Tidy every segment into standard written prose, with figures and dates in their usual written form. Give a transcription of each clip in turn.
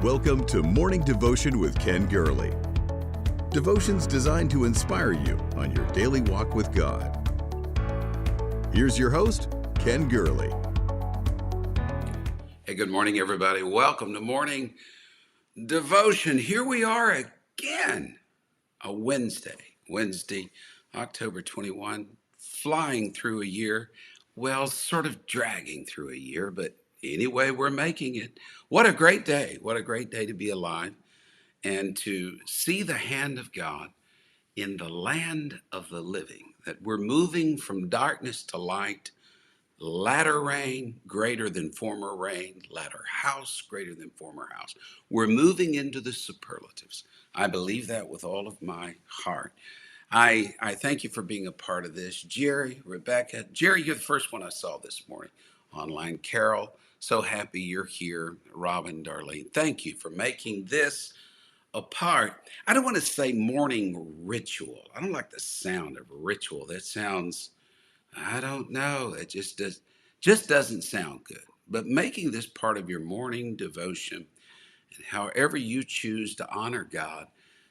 Welcome to Morning Devotion with Ken Gurley. Devotions designed to inspire you on your daily walk with God. Here's your host, Ken Gurley. Hey, good morning, everybody. Welcome to Morning Devotion. Here we are again, a Wednesday, October 21, flying through a year. Well, sort of dragging through a year, but anyway, we're making it. What a great day. What a great day to be alive and to see the hand of God in the land of the living, that we're moving from darkness to light. Latter rain greater than former rain, latter house greater than former house. We're moving into the superlatives. I believe that with all of my heart. I thank you for being a part of this. Jerry, Rebecca. Jerry, you're the first one I saw this morning online. Carol, so happy you're here. Robin, Darlene, thank you for making this a part. I don't want to say morning ritual. I don't like the sound of ritual. That sounds, I don't know. It just doesn't sound good. But making this part of your morning devotion and however you choose to honor God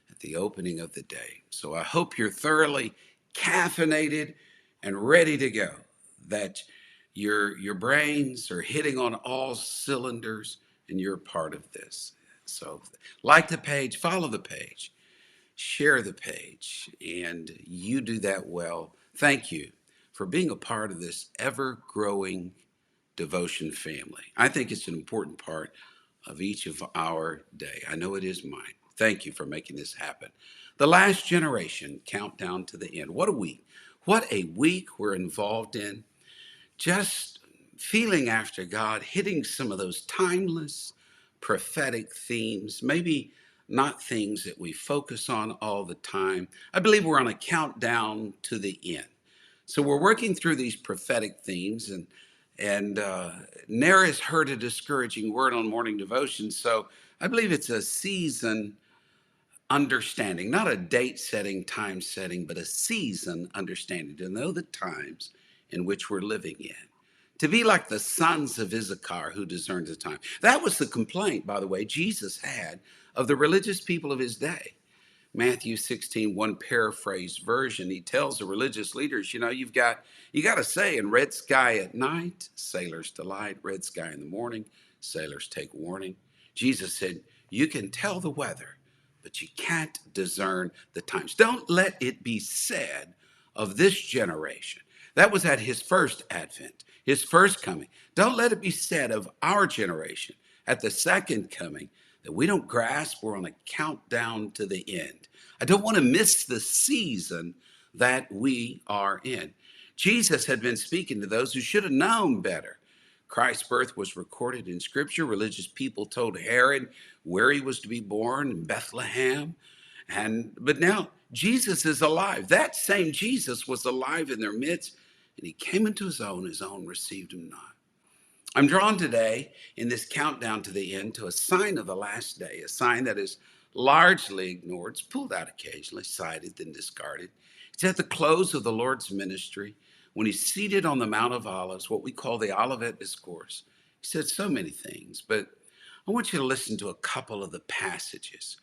at the opening of the day. So I hope you're thoroughly caffeinated and ready to go. That your brains are hitting on all cylinders and you're part of this. So like the page, follow the page, share the page, and you do that well. Thank you for being a part of this ever-growing devotion family. I think it's an important part of each of our day. I know it is mine. Thank you for making this happen. The last generation, countdown to the end. What a week. What a week we're involved in. Just feeling after God, hitting some of those timeless prophetic themes, maybe not things that we focus on all the time. I believe we're on a countdown to the end. So we're working through these prophetic themes, and ne'er has heard a discouraging word on morning devotion. So I believe it's a season understanding, not a date setting, time setting, but a season understanding, to know the times in which we're living in. To be like the sons of Issachar who discerns the time. That was the complaint, by the way, Jesus had of the religious people of his day. Matthew 16, one paraphrased version, he tells the religious leaders, you got to say, in red sky at night, sailors delight, red sky in the morning, sailors take warning. Jesus said, you can tell the weather, but you can't discern the times. Don't let it be said of this generation. That was at his first advent, his first coming. Don't let it be said of our generation at the second coming that we don't grasp we're on a countdown to the end. I don't want to miss the season that we are in. Jesus had been speaking to those who should have known better. Christ's birth was recorded in Scripture. Religious people told Herod where he was to be born, in Bethlehem. But now Jesus is alive. That same Jesus was alive in their midst, and he came into his own received him not. I'm drawn today in this countdown to the end to a sign of the last day, a sign that is largely ignored. It's pulled out occasionally, cited, then discarded. It's at the close of the Lord's ministry when he's seated on the Mount of Olives, what we call the Olivet Discourse. He said so many things, but I want you to listen to a couple of the passages.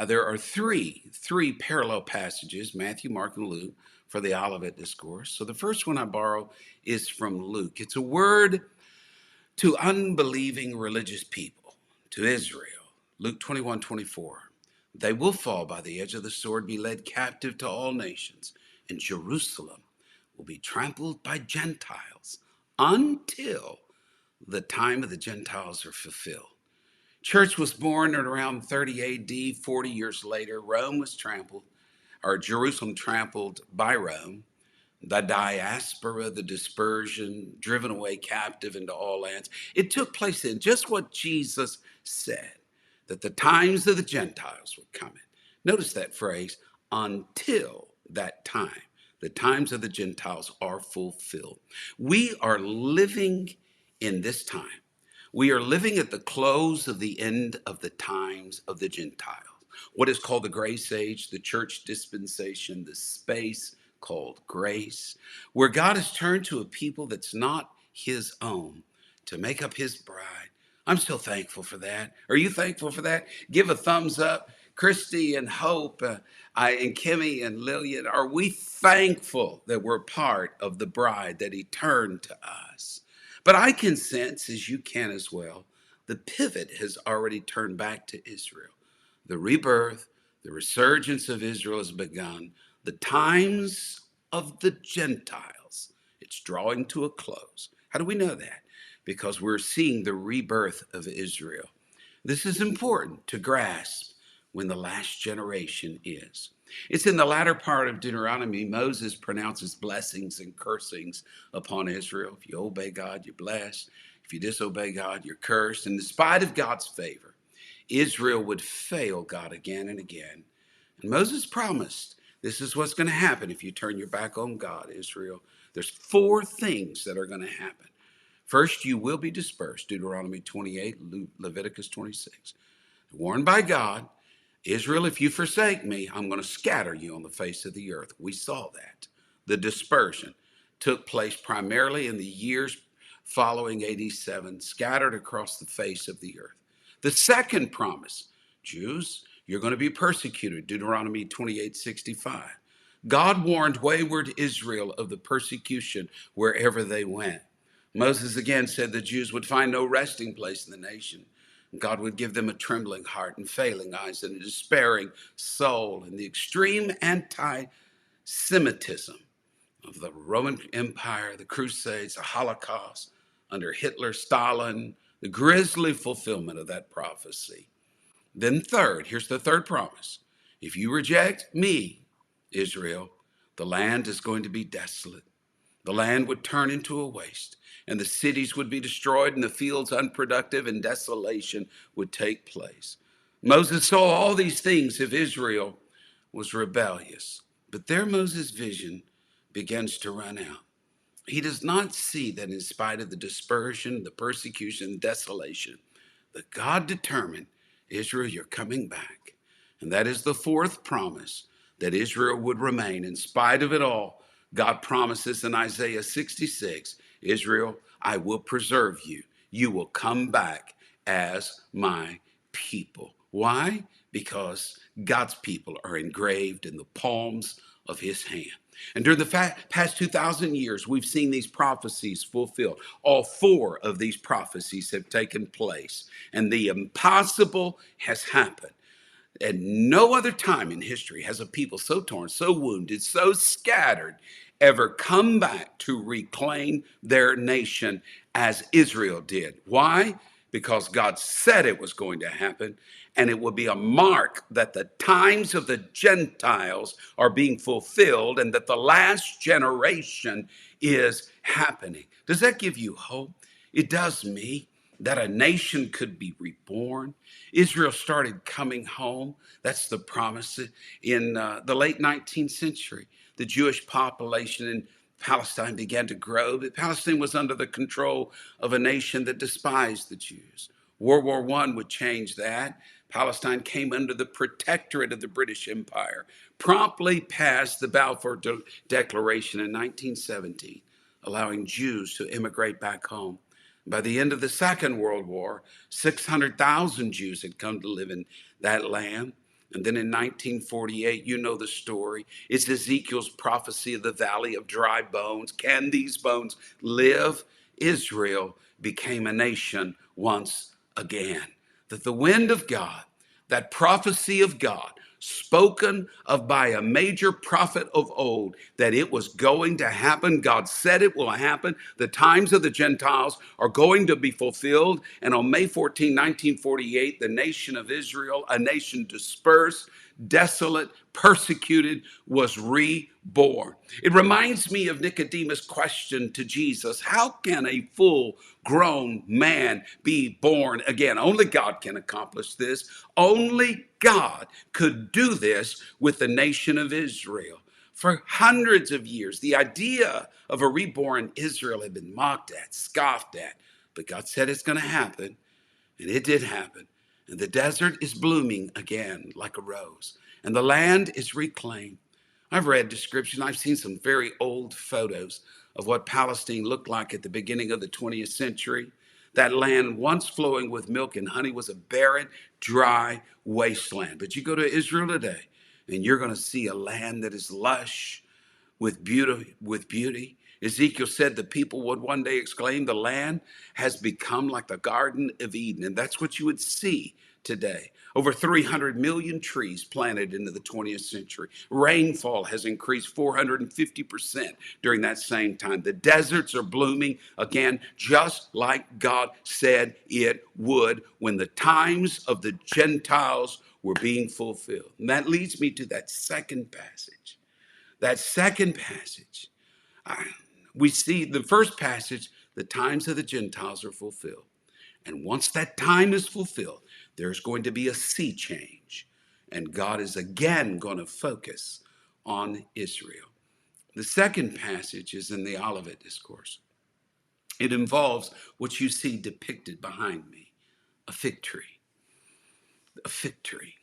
There are three parallel passages, Matthew, Mark, and Luke, for the Olivet Discourse. So the first one I borrow is from Luke. It's a word to unbelieving religious people, to Israel. Luke 21:24. They will fall by the edge of the sword, be led captive to all nations, and Jerusalem will be trampled by Gentiles until the time of the Gentiles are fulfilled. Church was born at around 30 AD. 40 years later, Jerusalem trampled by Rome. The diaspora, the dispersion, driven away captive into all lands. It took place in just what Jesus said, that the times of the Gentiles were coming. Notice that phrase, until that time. The times of the Gentiles are fulfilled. We are living in this time. We are living at the close of the end of the times of the Gentiles. What is called the grace age, the church dispensation, the space called grace, where God has turned to a people that's not his own to make up his bride, I'm so thankful for that. Are you thankful for that? Give a thumbs up. Christy and Hope, and Kimmy and Lillian, are we thankful that we're part of the bride that he turned to us? But I can sense, as you can as well, the pivot has already turned back to Israel. The rebirth, the resurgence of Israel has begun. The times of the Gentiles, it's drawing to a close. How do we know that? Because we're seeing the rebirth of Israel. This is important to grasp when the last generation is. It's in the latter part of Deuteronomy, Moses pronounces blessings and cursings upon Israel. If you obey God, you're blessed. If you disobey God, you're cursed. And in spite of God's favor, Israel would fail God again and again. And Moses promised, this is what's going to happen if you turn your back on God, Israel. There's 4 things that are going to happen. First, you will be dispersed, Deuteronomy 28, Leviticus 26. Warned by God, Israel, if you forsake me, I'm going to scatter you on the face of the earth. We saw that. The dispersion took place primarily in the years following AD 7, scattered across the face of the earth. The second promise, Jews, you're going to be persecuted, Deuteronomy 28:65. God warned wayward Israel of the persecution wherever they went. Moses again said the Jews would find no resting place in the nation. God would give them a trembling heart and failing eyes and a despairing soul. And the extreme anti-Semitism of the Roman Empire, the Crusades, the Holocaust, under Hitler, Stalin, the grisly fulfillment of that prophecy. Then third, here's the third promise. If you reject me, Israel, the land is going to be desolate. The land would turn into a waste, and the cities would be destroyed, and the fields unproductive, and desolation would take place. Moses saw all these things if Israel was rebellious. But there Moses' vision begins to run out. He does not see that in spite of the dispersion, the persecution, the desolation, that God determined, Israel, you're coming back. And that is the fourth promise, that Israel would remain in spite of it all. God promises in Isaiah 66, Israel, I will preserve you. You will come back as my people. Why? Because God's people are engraved in the palms of his hand. And during the past 2,000 years, we've seen these prophecies fulfilled. All 4 of these prophecies have taken place, and the impossible has happened. At no other time in history has a people so torn, so wounded, so scattered ever come back to reclaim their nation as Israel did. Why? Because God said it was going to happen, and it will be a mark that the times of the Gentiles are being fulfilled and that the last generation is happening. Does that give you hope? It does me. That a nation could be reborn. Israel started coming home. That's the promise in the late 19th century. The Jewish population in Palestine began to grow, but Palestine was under the control of a nation that despised the Jews. World War I would change that. Palestine came under the protectorate of the British Empire, promptly passed the Balfour Declaration in 1917, allowing Jews to immigrate back home. By the end of the Second World War, 600,000 Jews had come to live in that land. And then in 1948, you know the story. It's Ezekiel's prophecy of the valley of dry bones. Can these bones live? Israel became a nation once again. That the wind of God, that prophecy of God, spoken of by a major prophet of old, that it was going to happen. God said it will happen. The times of the Gentiles are going to be fulfilled. And on May 14, 1948, the nation of Israel, a nation dispersed, desolate, persecuted, was reborn. It reminds me of Nicodemus' question to Jesus, how can a full-grown man be born again? Only God can accomplish this. Only God could do this with the nation of Israel. For hundreds of years, the idea of a reborn Israel had been mocked at, scoffed at, but God said it's going to happen, and it did happen. And the desert is blooming again like a rose, and the land is reclaimed. I've read description. I've seen some very old photos of what Palestine looked like at the beginning of the 20th century. That land once flowing with milk and honey was a barren, dry wasteland. But you go to Israel today, and you're going to see a land that is lush with beauty. Ezekiel said the people would one day exclaim, the land has become like the Garden of Eden. And that's what you would see today. Over 300 million trees planted into the 20th century. Rainfall has increased 450% during that same time. The deserts are blooming again, just like God said it would when the times of the Gentiles were being fulfilled. And that leads me to that second passage. That second passage, we see the first passage, the times of the Gentiles are fulfilled. And once that time is fulfilled, there's going to be a sea change. And God is again going to focus on Israel. The second passage is in the Olivet Discourse. It involves what you see depicted behind me, a fig tree. A fig tree.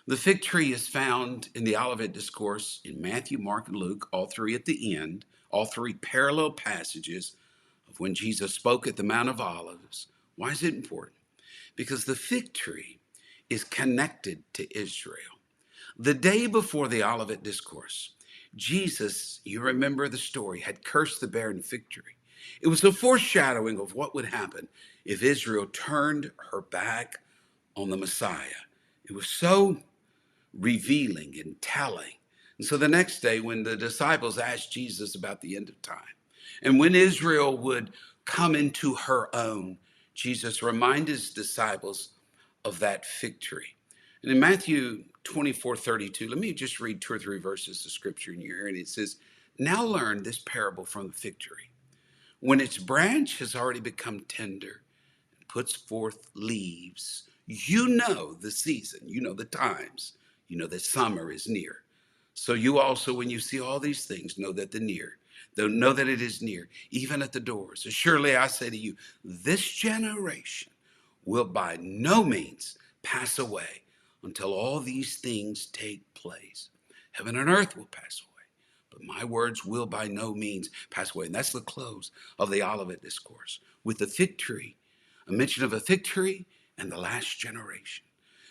The fig tree is found in the Olivet Discourse in Matthew, Mark, and Luke, all three at the end, all three parallel passages of when Jesus spoke at the Mount of Olives. Why is it important? Because the fig tree is connected to Israel. The day before the Olivet Discourse, Jesus, you remember the story, had cursed the barren fig tree. It was a foreshadowing of what would happen if Israel turned her back on the Messiah. It was so revealing and telling. And so the next day, when the disciples asked Jesus about the end of time, and when Israel would come into her own, Jesus reminded his disciples of that fig tree. And in Matthew 24:32, let me just read 2 or 3 verses of scripture in your ear. And it says, now learn this parable from the fig tree. When its branch has already become tender and puts forth leaves, you know the season, you know the times, you know that summer is near. So you also, when you see all these things, know that know that it is near, even at the doors. So surely I say to you, this generation will by no means pass away until all these things take place. Heaven and earth will pass away, but my words will by no means pass away. And that's the close of the Olivet Discourse with the fig tree, a mention of a fig tree and the last generation.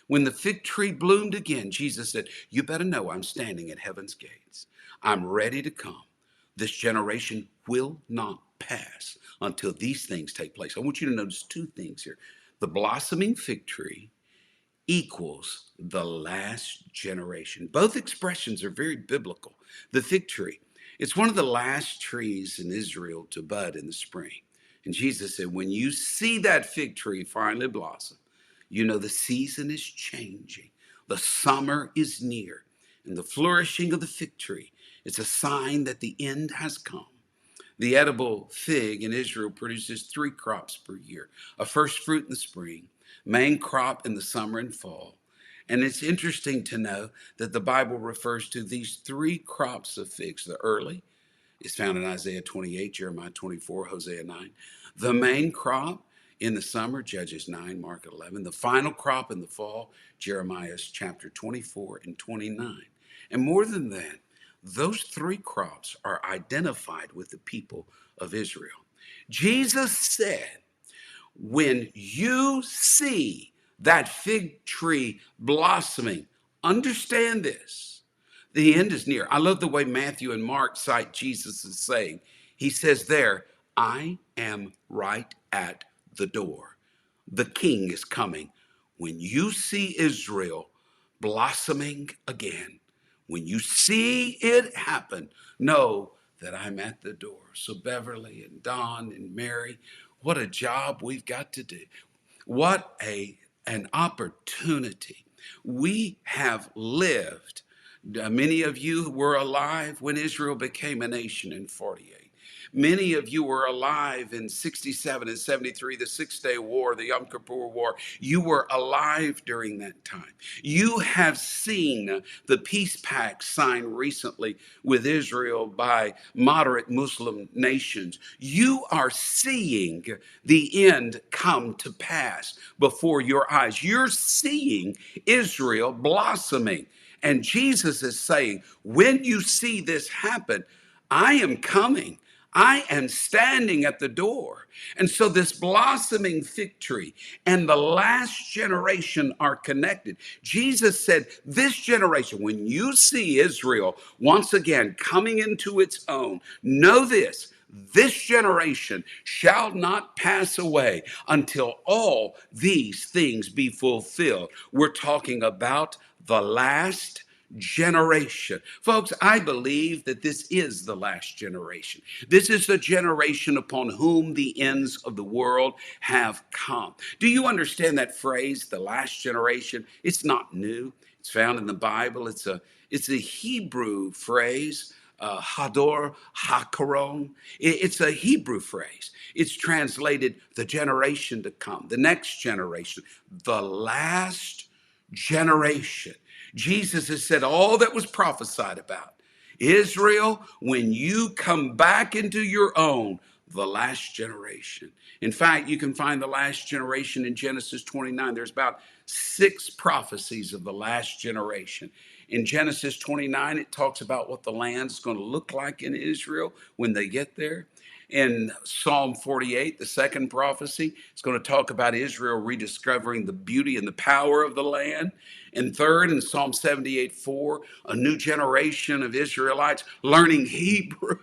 When the fig tree bloomed again, Jesus said, you better know I'm standing at heaven's gates. I'm ready to come. This generation will not pass until these things take place. I want you to notice 2 things here. The blossoming fig tree equals the last generation. Both expressions are very biblical. The fig tree, it's one of the last trees in Israel to bud in the spring. And Jesus said, when you see that fig tree finally blossom, you know the season is changing. The summer is near. And the flourishing of the fig tree is a sign that the end has come. The edible fig in Israel produces 3 crops per year. A first fruit in the spring, main crop in the summer and fall. And it's interesting to know that the Bible refers to these 3 crops of figs. The early is found in Isaiah 28, Jeremiah 24, Hosea 9. The main crop in the summer, Judges 9, Mark 11. The final crop in the fall, Jeremiah chapter 24 and 29. And more than that, those 3 crops are identified with the people of Israel. Jesus said, when you see that fig tree blossoming, understand this. The end is near. I love the way Matthew and Mark cite Jesus as saying, he says there, I am right at the door. The king is coming. When you see Israel blossoming again, when you see it happen, know that I'm at the door. So Beverly and Don and Mary, what a job we've got to do. What an opportunity. We have lived. Many of you were alive when Israel became a nation in 48. Many of you were alive in 67 and 73, the 6-Day War, the Yom Kippur War. You were alive during that time. You have seen the peace pact signed recently with Israel by moderate Muslim nations. You are seeing the end come to pass before your eyes. You're seeing Israel blossoming. And Jesus is saying, when you see this happen, I am coming. I am standing at the door. And so this blossoming fig tree and the last generation are connected. Jesus said, this generation, when you see Israel once again coming into its own, know this generation shall not pass away until all these things be fulfilled. We're talking about the last generation. Folks, I believe that this is the last generation. This is the generation upon whom the ends of the world have come. Do you understand that phrase, the last generation? It's not new. It's found in the Bible. It's a Hebrew phrase. Hador Hakaron. It's a Hebrew phrase. It's translated the generation to come, the next generation, the last generation. Jesus has said all that was prophesied about Israel, when you come back into your own, the last generation. In fact, you can find the last generation in Genesis 29. There's about 6 prophecies of the last generation. In Genesis 29, it talks about what the land's going to look like in Israel when they get there. In Psalm 48, the second prophecy, it's going to talk about Israel rediscovering the beauty and the power of the land. And third, in Psalm 78:4, a new generation of Israelites learning Hebrew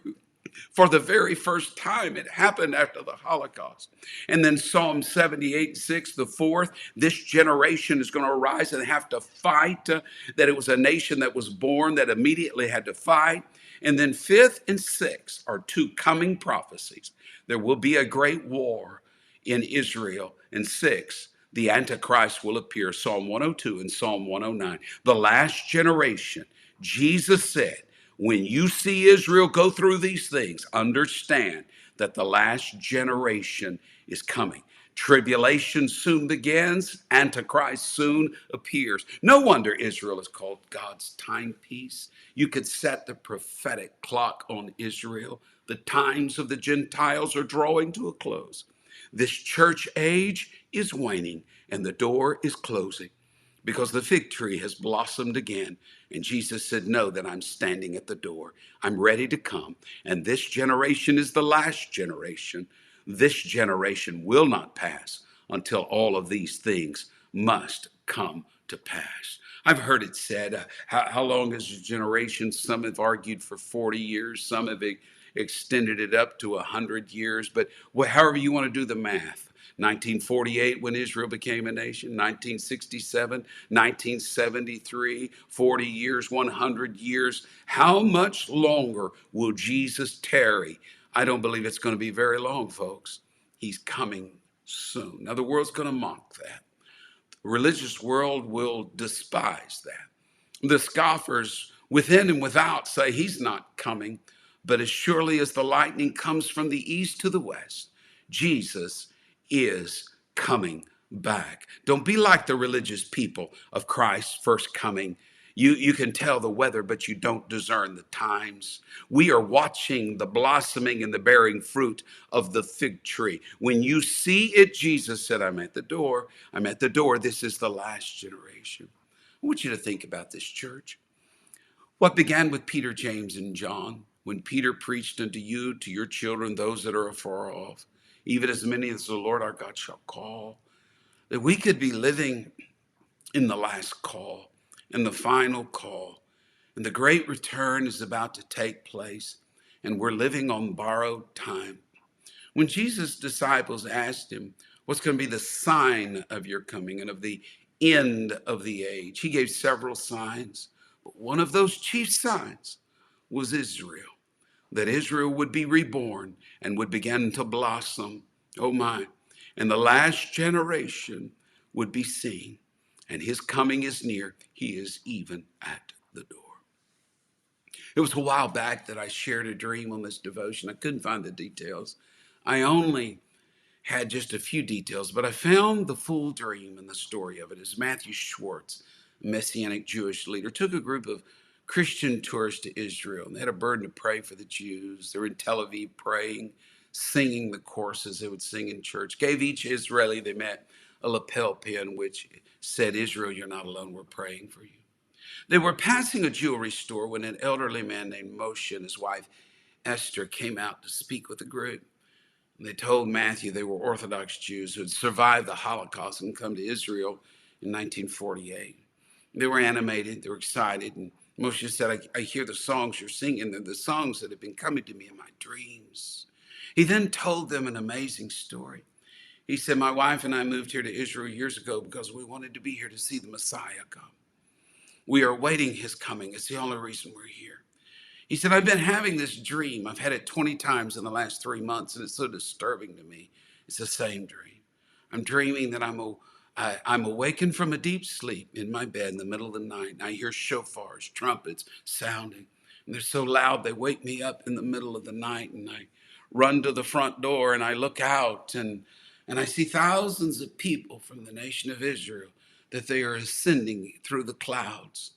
for the very first time. It happened after the Holocaust. And then Psalm 78:6, the fourth, this generation is going to arise and have to fight, that it was a nation that was born that immediately had to fight. And then fifth and sixth are 2 coming prophecies. There will be a great war in Israel. And 6, the Antichrist will appear, Psalm 102 and Psalm 109. The last generation, Jesus said, when you see Israel go through these things, understand that the last generation is coming. Tribulation soon begins. Antichrist soon appears. No wonder Israel is called God's timepiece. You could set the prophetic clock on Israel. The times of the Gentiles are drawing to a close. This church age is waning and the door is closing, because the fig tree has blossomed again. And Jesus said, know that I'm standing at the door. I'm ready to come. And this generation is the last generation. This generation will not pass until all of these things must come to pass. I've heard it said, how long is a generation? Some have argued for 40 years. Some have extended it up to 100 years. But however you want to do the math. 1948, when Israel became a nation, 1967, 1973, 40 years, 100 years. How much longer will Jesus tarry? I don't believe it's going to be very long, folks. He's coming soon. Now, the world's going to mock that. The religious world will despise that. The scoffers within and without say he's not coming, but as surely as the lightning comes from the east to the west, Jesus is coming back. Don't be like the religious people of Christ's first coming. You can tell the weather, but you don't discern the times. We are watching the blossoming and the bearing fruit of the fig tree. When you see it, Jesus said, I'm at the door. I'm at the door. This is the last generation. I want you to think about this, church. What began with Peter, James, and John, when Peter preached unto you, to your children, those that are afar off, even as many as the Lord our God shall call, that we could be living in the last call, in the final call. And the great return is about to take place, and we're living on borrowed time. When Jesus' disciples asked him, what's going to be the sign of your coming and of the end of the age? He gave several signs, but one of those chief signs was Israel. That Israel would be reborn and would begin to blossom. Oh my. And the last generation would be seen. And his coming is near. He is even at the door. It was a while back that I shared a dream on this devotion. I couldn't find the details. I only had just a few details, but I found the full dream and the story of it as Matthew Schwartz, a Messianic Jewish leader, took a group of Christian tourists to Israel, and they had a burden to pray for the Jews. They were in Tel Aviv praying, singing the choruses they would sing in church, gave each Israeli they met a lapel pin which said, Israel, you're not alone, we're praying for you. They were passing a jewelry store when an elderly man named Moshe and his wife Esther came out to speak with the group. And they told Matthew they were Orthodox Jews who had survived the Holocaust and come to Israel in 1948. They were animated, they were excited, and Moshe said, I hear the songs you're singing. They're the songs that have been coming to me in my dreams. He then told them an amazing story. He said, my wife and I moved here to Israel years ago because we wanted to be here to see the Messiah come. We are awaiting his coming. It's the only reason we're here. He said, I've been having this dream. I've had it 20 times in the last 3 months, and it's so disturbing to me. It's the same dream. I'm dreaming that I'm awakened from a deep sleep in my bed in the middle of the night, and I hear shofars, trumpets sounding, and they're so loud they wake me up in the middle of the night, and I run to the front door, and I look out, and I see thousands of people from the nation of Israel, that they are ascending through the clouds,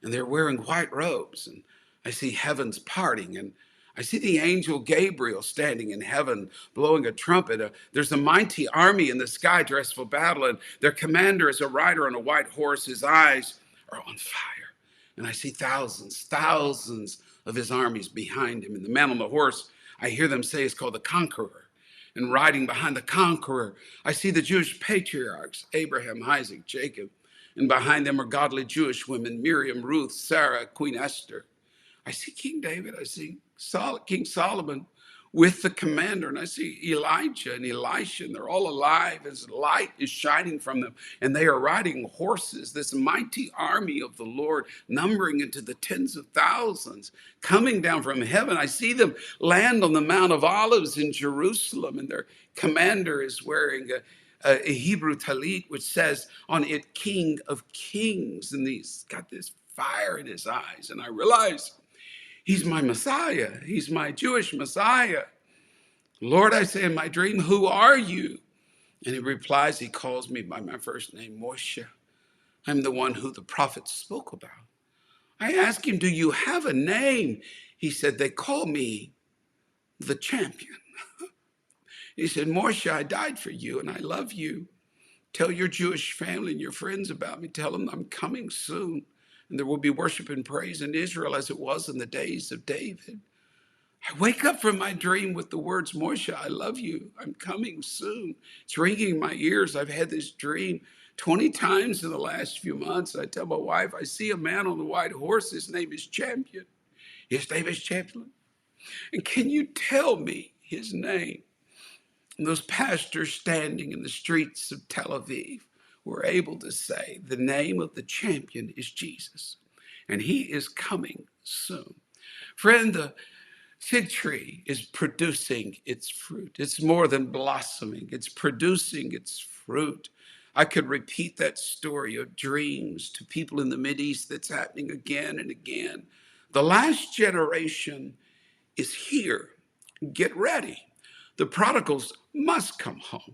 and they're wearing white robes, and I see heavens parting, and I see the angel Gabriel standing in heaven, blowing a trumpet. There's a mighty army in the sky dressed for battle, and their commander is a rider on a white horse. His eyes are on fire. And I see thousands of his armies behind him. And the man on the horse, I hear them say, is called the Conqueror. And riding behind the Conqueror, I see the Jewish patriarchs, Abraham, Isaac, Jacob. And behind them are godly Jewish women, Miriam, Ruth, Sarah, Queen Esther. I see King David, I see King Solomon with the commander, and I see Elijah and Elisha, and they're all alive as light is shining from them, and they are riding horses, this mighty army of the Lord, numbering into the tens of thousands, coming down from heaven. I see them land on the Mount of Olives in Jerusalem, and their commander is wearing a Hebrew talit, which says on it, King of Kings, and he's got this fire in his eyes, and I realize he's my Messiah. He's my Jewish Messiah. Lord, I say in my dream, who are you? And he replies, he calls me by my first name, Moshe. I'm the one who the prophets spoke about. I asked him, do you have a name? He said, they call me the champion. He said, Moshe, I died for you and I love you. Tell your Jewish family and your friends about me. Tell them I'm coming soon. And there will be worship and praise in Israel as it was in the days of David. I wake up from my dream with the words, Moshe, I love you. I'm coming soon. It's ringing in my ears. I've had this dream 20 times in the last few months. I tell my wife, I see a man on a white horse. His name is Champion. His name is Champion. And can you tell me his name? And those pastors standing in the streets of Tel Aviv were able to say the name of the champion is Jesus, and he is coming soon. Friend, the fig tree is producing its fruit. It's more than blossoming. It's producing its fruit. I could repeat that story of dreams to people in the Mideast that's happening again and again. The last generation is here. Get ready. The prodigals must come home.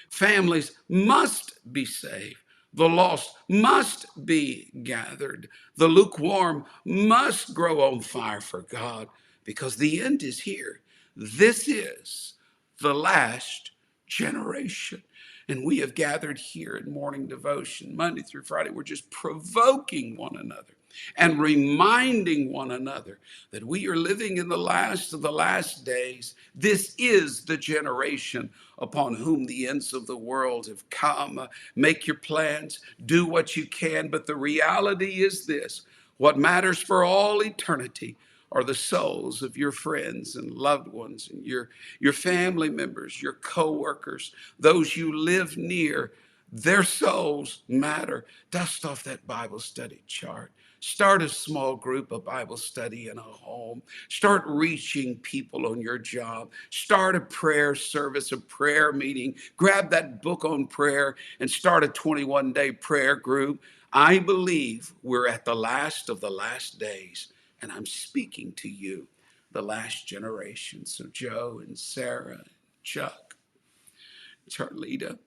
Families must be saved. The lost must be gathered. The lukewarm must grow on fire for God, because the end is here. This is the last generation. And we have gathered here in morning devotion, Monday through Friday. We're just provoking one another and reminding one another that we are living in the last of the last days. This is the generation upon whom the ends of the world have come. Make your plans, do what you can, but the reality is this: what matters for all eternity are the souls of your friends and loved ones, and your family members, your co-workers, those you live near. Their souls matter. Dust off that Bible study chart. Start a small group of Bible study in a home. Start reaching people on your job. Start a prayer service, a prayer meeting. Grab that book on prayer and start a 21-day prayer group. I believe we're at the last of the last days, and I'm speaking to you, the last generation. So Joe and Sarah, and Chuck, Charlita,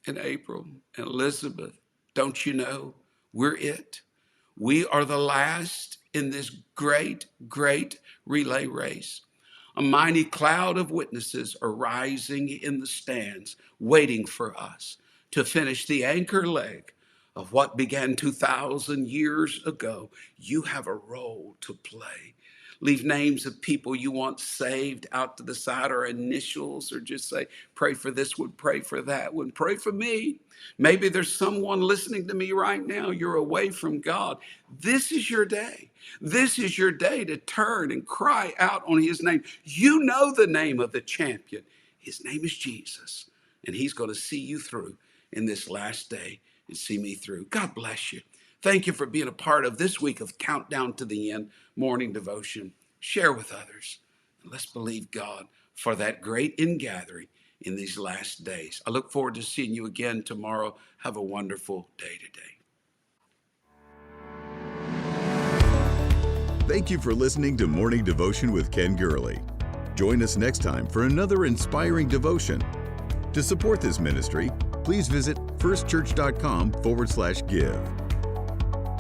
and April, and Elizabeth, don't you know we're it? We are the last in this great, great relay race. A mighty cloud of witnesses are rising in the stands, waiting for us to finish the anchor leg of what began 2,000 years ago. You have a role to play. leave names of people you want saved out to the side, or initials, or just say, pray for this one, pray for that one, pray for me. Maybe there's someone listening to me right now. You're away from God. This is your day. This is your day to turn and cry out on his name. You know the name of the champion. His name is Jesus, and he's going to see you through in this last day and see me through. God bless you. Thank you for being a part of this week of Countdown to the End morning devotion. Share with others. And let's believe God for that great ingathering in these last days. I look forward to seeing you again tomorrow. Have a wonderful day today. Thank you for listening to Morning Devotion with Ken Gurley. Join us next time for another inspiring devotion. To support this ministry, please visit firstchurch.com/give.